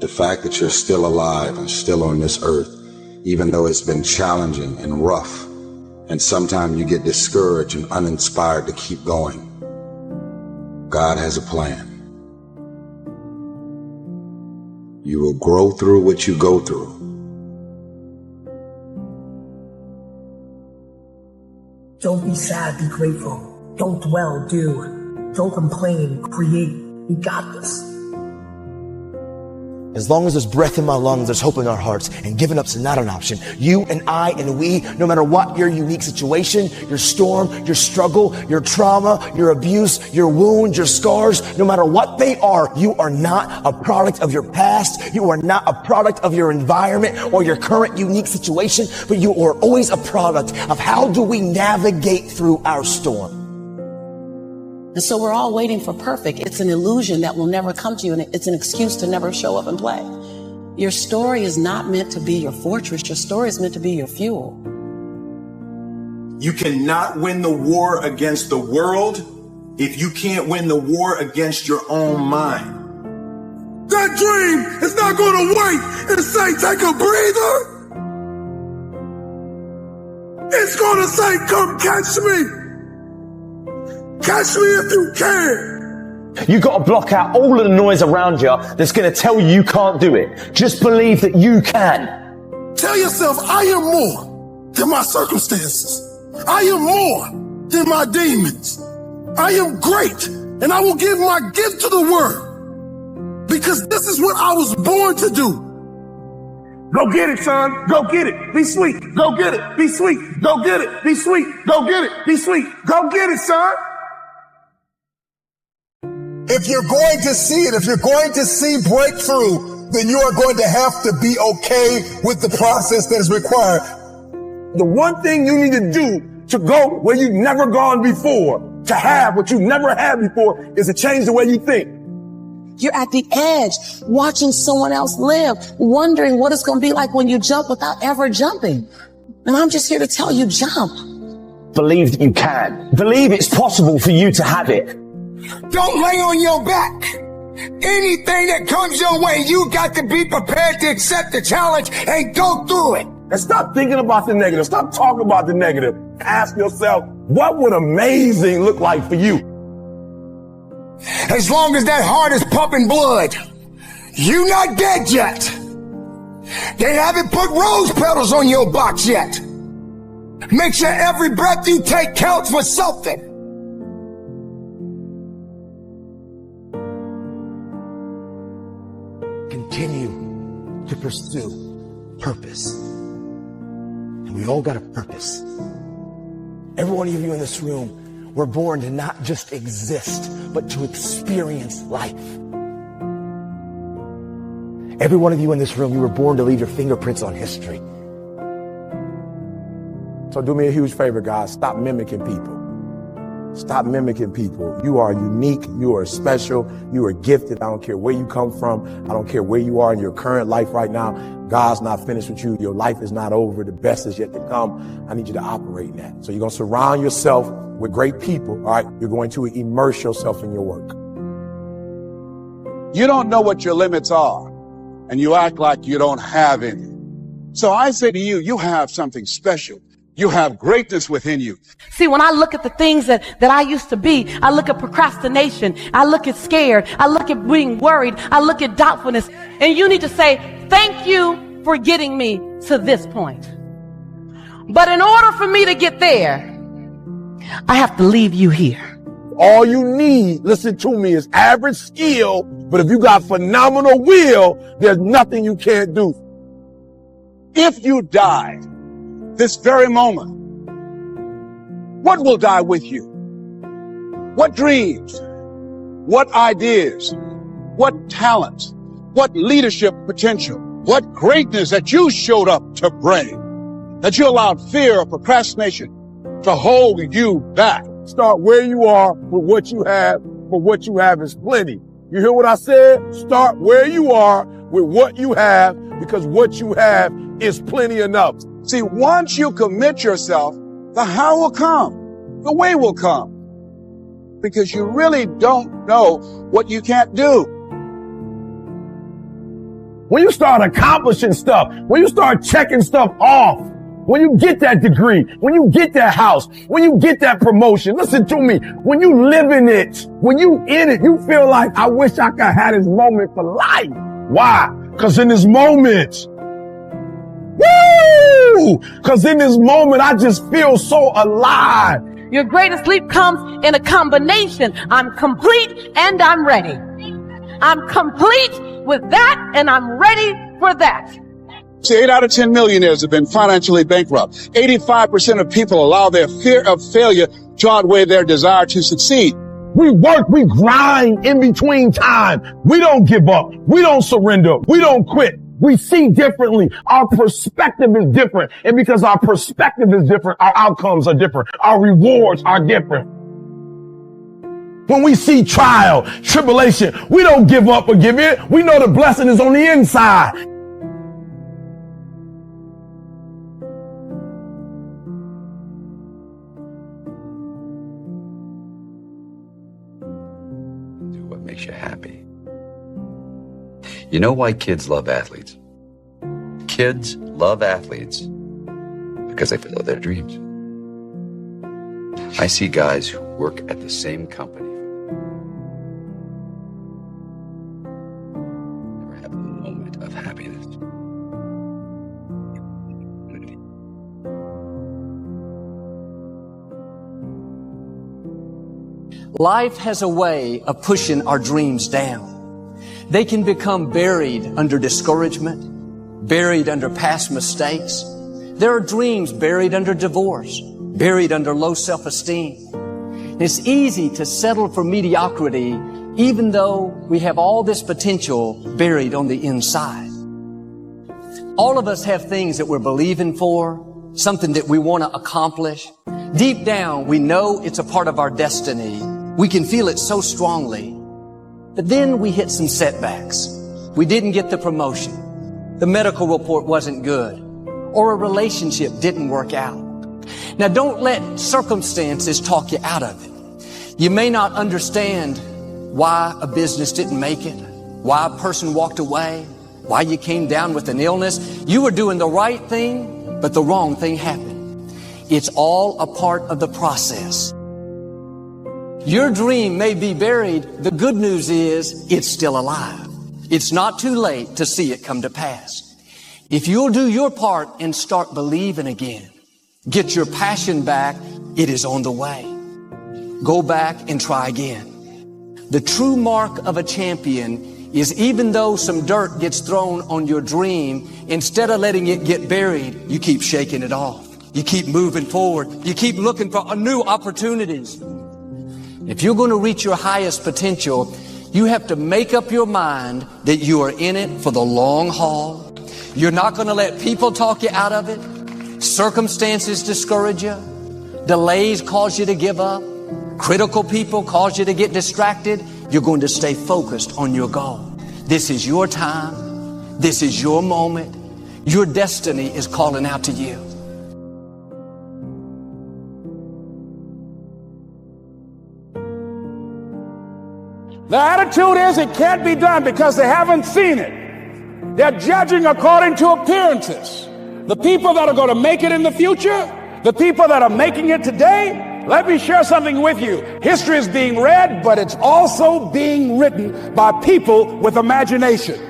The fact that you're still alive and still on this earth, even though it's been challenging and rough, and sometimes you get discouraged and uninspired to keep going. God has a plan. You will grow through what you go through. Don't be sad, be grateful. Don't dwell, do. Don't complain, create. We got this. As long as there's breath in my lungs, there's hope in our hearts, and giving up's not an option. You and I and we, no matter what your unique situation, your storm, your struggle, your trauma, your abuse, your wounds, your scars, no matter what they are, you are not a product of your past. You are not a product of your environment or your current unique situation, but you are always a product of how do we navigate through our storm. And so we're all waiting for perfect. It's an illusion that will never come to you, and it's an excuse to never show up and play. Your story is not meant to be your fortress. Your story is meant to be your fuel. You cannot win the war against the world if you can't win the war against your own mind. That dream is not going to wait and say, take a breather. It's going to say, come catch me. Catch me if you can. You got to block out all of the noise around you that's going to tell you you can't do it. Just believe that you can. Tell yourself, I am more than my circumstances. I am more than my demons. I am great, and I will give my gift to the world because this is what I was born to do. Go get it, son. Go get it. Be sweet. Go get it. Be sweet. Go get it. Be sweet. Go get it. Be sweet. Go get it, son. If you're going to see it, if you're going to see breakthrough, then you are going to have to be okay with the process that is required. The one thing you need to do to go where you've never gone before, to have what you've never had before, is to change the way you think. You're at the edge, watching someone else live, wondering what it's going to be like when you jump without ever jumping. And I'm just here to tell you, jump. Believe that you can. Believe it's possible for you to have it. Don't lay on your back. Anything that comes your way, you got to be prepared to accept the challenge and go through it. And stop thinking about the negative. Stop talking about the negative. Ask yourself, what would amazing look like for you? As long as that heart is pumping blood, you're not dead yet. They haven't put rose petals on your box yet. Make sure every breath you take counts for something. Continue to pursue purpose. And we all got a purpose. Every one of you in this room, we're born to not just exist, but to experience life. Every one of you in this room, you were born to leave your fingerprints on history. So do me a huge favor, guys. Stop mimicking people. Stop mimicking people. You are unique. You are special. You are gifted. I don't care where you come from. I don't care where you are in your current life right now. God's not finished with you. Your life is not over. The best is yet to come. I need you to operate in that. So you're going to surround yourself with great people. All right. You're going to immerse yourself in your work. You don't know what your limits are, and you act like you don't have any. So I say to you, you have something special. You have greatness within you. See, when I look at the things that I used to be, I look at procrastination, I look at scared, I look at being worried, I look at doubtfulness. And you need to say, thank you for getting me to this point. But in order for me to get there, I have to leave you here. All you need, listen to me, is average skill. But if you got phenomenal will, there's nothing you can't do. If you die this very moment, what will die with you? What dreams? What ideas? What talents? What leadership potential? What greatness that you showed up to bring? That you allowed fear or procrastination to hold you back? Start where you are with what you have, for what you have is plenty. You hear what I said? Start where you are with what you have, because what you have is plenty enough. See, once you commit yourself, the how will come, the way will come, because you really don't know what you can't do. when you start accomplishing stuff, when you start checking stuff off, when you get that degree, when you get that house, when you get that promotion, listen to me, when you live in it, when you in it, you feel like, I wish I could have this moment for life. Why? Because in this moment, because in this moment, I just feel so alive. Your greatest leap comes in a combination. I'm complete and I'm ready. I'm complete with that and I'm ready for that. See, 8 out of 10 millionaires have been financially bankrupt. 85% of people allow their fear of failure to outweigh their desire to succeed. We work, we grind in between time. We don't give up. We don't surrender. We don't quit. We see differently. Our perspective is different. And because our perspective is different, our outcomes are different. Our rewards are different. When we see trial, tribulation, we don't give up or give in. We know the blessing is on the inside. Do what makes you happy. You know why kids love athletes? Kids love athletes because they follow their dreams. I see guys who work at the same company never have a moment of happiness. Life has a way of pushing our dreams down. They can become buried under discouragement, buried under past mistakes. There are dreams buried under divorce, buried under low self-esteem. It's easy to settle for mediocrity even though we have all this potential buried on the inside. All of us have things that we're believing for, something that we want to accomplish. Deep down, we know it's a part of our destiny. We can feel it so strongly. But then we hit some setbacks. We didn't get the promotion. The medical report wasn't good. Or a relationship didn't work out. Now don't let circumstances talk you out of it. You may not understand why a business didn't make it, why a person walked away, why you came down with an illness. You were doing the right thing, but the wrong thing happened. It's all a part of the process. Your dream may be buried. The good news is it's still alive. It's not too late to see it come to pass. If you'll do your part and start believing again, get your passion back, it is on the way. Go back and try again. The true mark of a champion is even though some dirt gets thrown on your dream, instead of letting it get buried, you keep shaking it off. You keep moving forward. You keep looking for new opportunities. If you're going to reach your highest potential, you have to make up your mind that you are in it for the long haul. You're not going to let people talk you out of it. Circumstances discourage you. Delays cause you to give up. Critical people cause you to get distracted. You're going to stay focused on your goal. This is your time. This is your moment. Your destiny is calling out to you. The attitude is it can't be done because they haven't seen it. They're judging according to appearances. The people that are going to make it in the future, the people that are making it today, let me share something with you. History is being read, but it's also being written by people with imagination.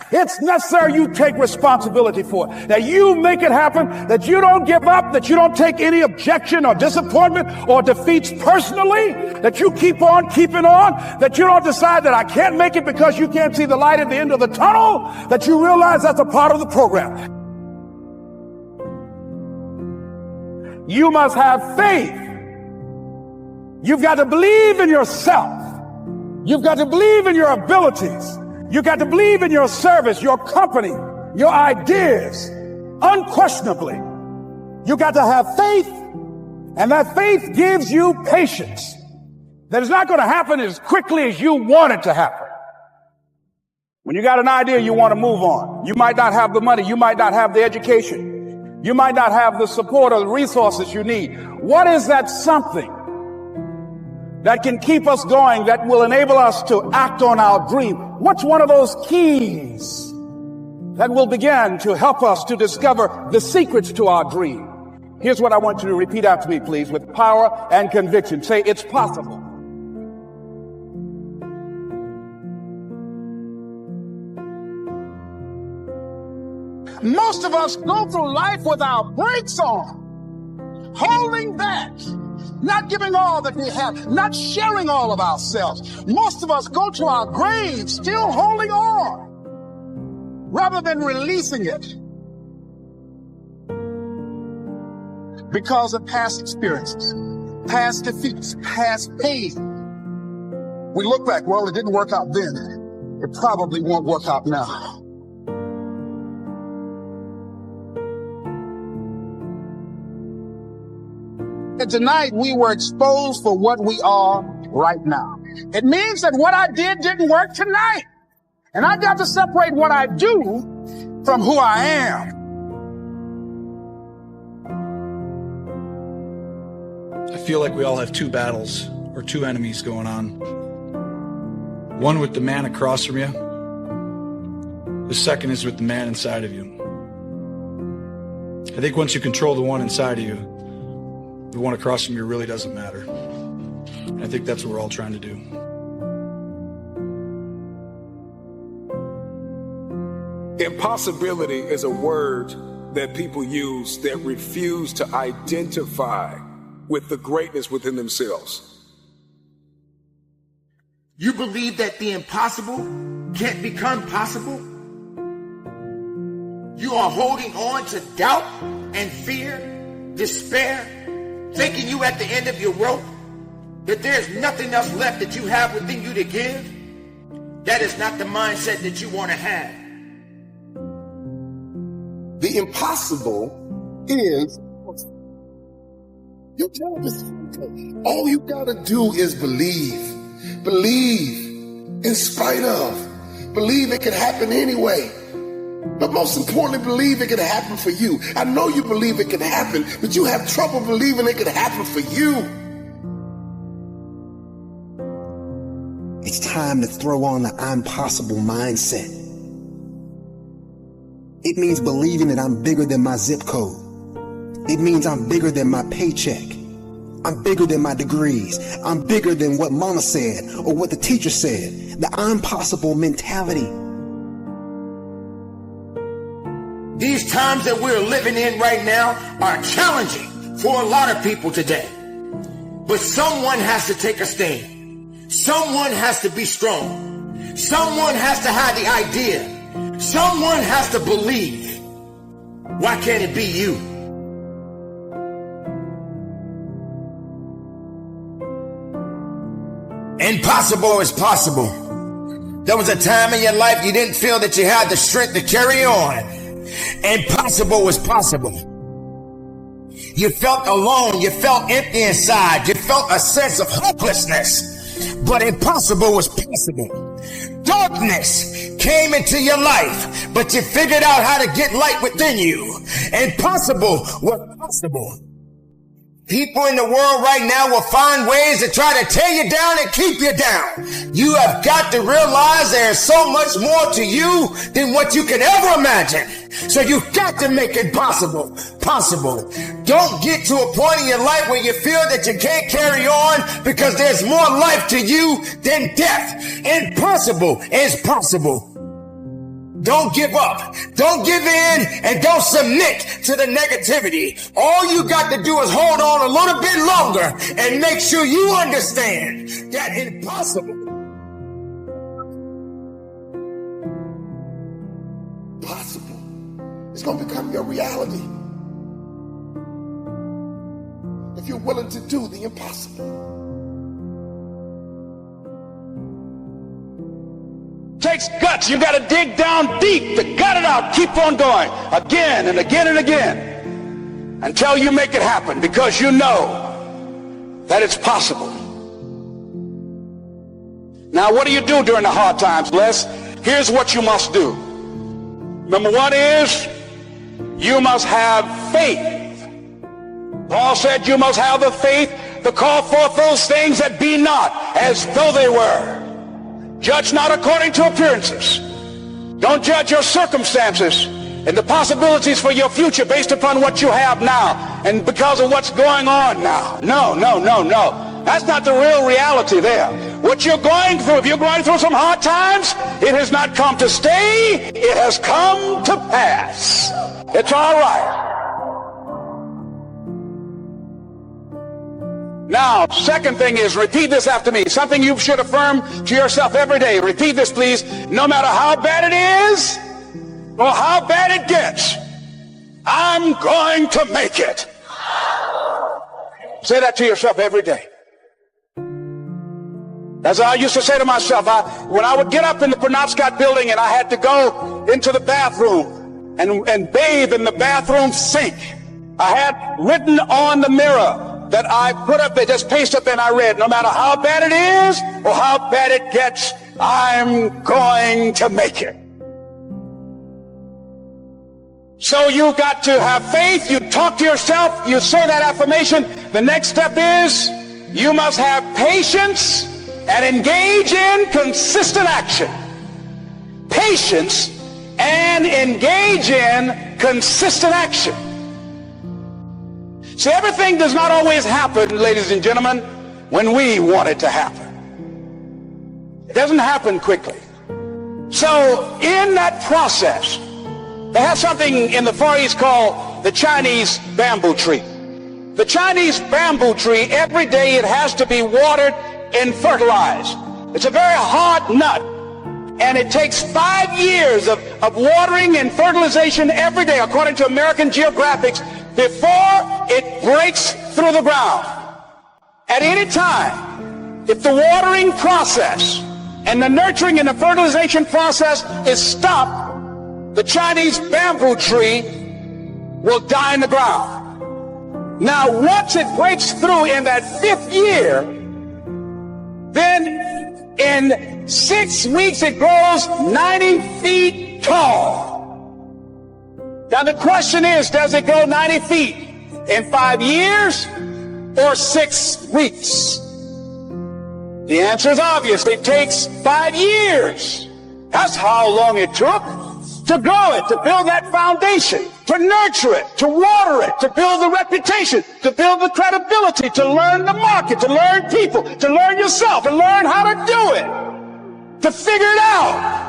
It's necessary you take responsibility for it, that you make it happen, that you don't give up, that you don't take any objection or disappointment or defeats personally, that you keep on keeping on, that you don't decide that I can't make it because you can't see the light at the end of the tunnel, that you realize that's a part of the program. You must have faith. You've got to believe in yourself. You've got to believe in your abilities. You got to believe in your service, your company, your ideas, unquestionably. You got to have faith, and that faith gives you patience. That it's not going to happen as quickly as you want it to happen. When you got an idea, you want to move on. You might not have the money. You might not have the education. You might not have the support or the resources you need. What is that something? that can keep us going, that will enable us to act on our dream? What's one of those keys that will begin to help us to discover the secrets to our dream? Here's what I want you to repeat after me, please, with power and conviction. Say, it's possible. Most of us go through life with our brakes on, holding back, not giving all that we have, not sharing all of ourselves. Most of us go to our graves still holding on, rather than releasing it because of past experiences, past defeats, past pain. We look back, well, it didn't work out then. It probably won't work out now. And tonight we were exposed for what we are right now. It means that what I did didn't work tonight. And I got to separate what I do from who I am. I feel like we all have two battles or two enemies going on. One with the man across from you. The second is with the man inside of you. I think once you control the one inside of you, the one across from you really doesn't matter. I think that's what we're all trying to do. Impossibility is a word that people use that refuse to identify with the greatness within themselves. You believe that the impossible can't become possible? You are holding on to doubt and fear, despair, thinking you at the end of your rope, that there's nothing else left that you have within you to give. That is not the mindset that you want to have. The impossible is your job is all you gotta do is believe. Believe in spite of. Believe it can happen anyway. But most importantly, believe it can happen for you. I know you believe it can happen, but you have trouble believing it can happen for you. It's time to throw on the I'm possible mindset. It means believing that I'm bigger than my zip code. It means I'm bigger than my paycheck. I'm bigger than my degrees. I'm bigger than what mama said or what the teacher said. The I'm possible mentality. These times that we're living in right now are challenging for a lot of people today. But someone has to take a stand. Someone has to be strong. Someone has to have the idea. Someone has to believe. Why can't it be you? Impossible is possible. There was a time in your life you didn't feel that you had the strength to carry on. Impossible was possible. You felt alone. You felt empty inside. You felt a sense of hopelessness. But impossible was possible. Darkness came into your life, but you figured out how to get light within you. Impossible was possible. People in the world right now will find ways to try to tear you down and keep you down. You have got to realize there's so much more to you than what you can ever imagine. So you've got to make it possible. Don't get to a point in your life where you feel that you can't carry on because there's more life to you than death. Impossible is possible. Don't give up. Don't give in and don't submit to the negativity. All you got to do is hold on a little bit longer and make sure you understand that impossible. Possible. It's going to become your reality. If you're willing to do the impossible. Takes guts. You got to dig down deep to gut it out. Keep on going again and again and again until you make it happen, because you know that it's possible. Now, what do you do during the hard times, Les? Here's what you must do. Number one is you must have faith. Paul said you must have the faith to call forth those things that be not as though they were. Judge not according to appearances. Don't judge your circumstances and the possibilities for your future based upon what you have now and because of what's going on now. No, no, no, no. That's not the real reality there. What you're going through, if you're going through some hard times, it has not come to stay, it has come to pass. It's all right. Now, second thing is, repeat this after me. Something you should affirm to yourself every day. Repeat this, please. No matter how bad it is or how bad it gets, I'm going to make it. Say that to yourself every day. As I used to say to myself, when I would get up in the Penobscot building and I had to go into the bathroom and bathe in the bathroom sink, I had written on the mirror that I put up there, just paste up and I read, no matter how bad it is or how bad it gets, I'm going to make it. So you got to have faith, you talk to yourself, you say that affirmation. The next step is you must have patience and engage in consistent action. Patience and engage in consistent action. See, everything does not always happen, ladies and gentlemen, when we want it to happen. It doesn't happen quickly. So in that process, they have something in the Far East called the Chinese bamboo tree. The Chinese bamboo tree, every day it has to be watered and fertilized. It's a very hard nut, and it takes 5 years of watering and fertilization every day, according to American Geographics, before it breaks through the ground. At any time, if the watering process and the nurturing and the fertilization process is stopped, the Chinese bamboo tree will die in the ground. Now, once it breaks through in that 5th year, then in 6 weeks it grows 90 feet tall. Now the question is, does it grow 90 feet in 5 years or 6 weeks? The answer is obvious. It takes 5 years. That's how long it took to grow it, to build that foundation, to nurture it, to water it, to build the reputation, to build the credibility, to learn the market, to learn people, to learn yourself, to learn how to do it, to figure it out.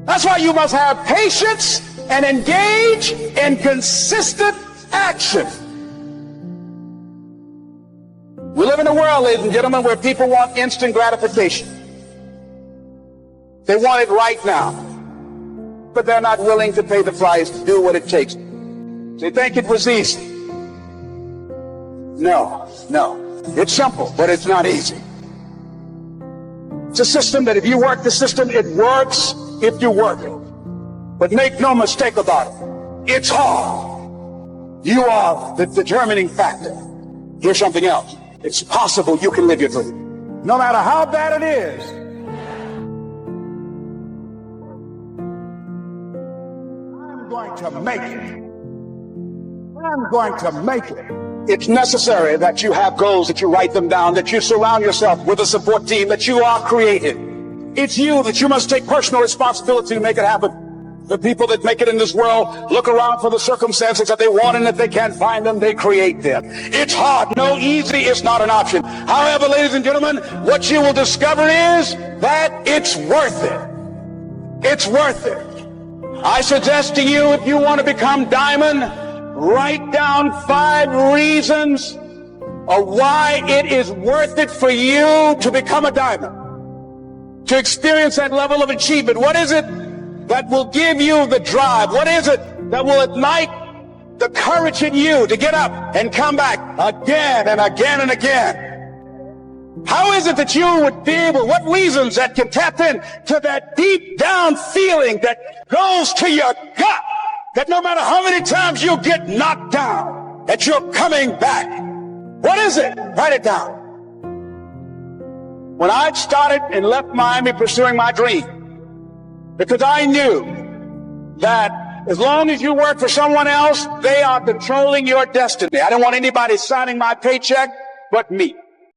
That's why you must have patience and engage in consistent action. We live in a world, ladies and gentlemen, where people want instant gratification. They want it right now, but they're not willing to pay the price to do what it takes. They think it was easy. No. It's simple, but it's not easy. It's a system that if you work the system, it works if you work it. But make no mistake about it, it's hard. You are the determining factor. Here's something else. It's possible you can live your dream. No matter how bad it is, I'm going to make it. I'm going to make it. It's necessary that you have goals, that you write them down, that you surround yourself with a support team, that you are creative. It's you that you must take personal responsibility to make it happen. The people that make it in this world look around for the circumstances that they want, and if they can't find them, they create them. It's hard. No, easy is not an option. However, ladies and gentlemen, what you will discover is that it's worth it. It's worth it. I suggest to you, if you want to become diamond, write down 5 reasons of why it is worth it for you to become a diamond, to experience that level of achievement. What is it that will give you the drive? What is it that will ignite the courage in you to get up and come back again and again and again? How is it that you would be able, what reasons that can tap in to that deep down feeling that goes to your gut, that no matter how many times you get knocked down, that you're coming back? What is it? Write it down. When I started and left Miami pursuing my dream, because I knew that As long as you work for someone else, they are controlling your destiny. I don't want anybody signing my paycheck but me.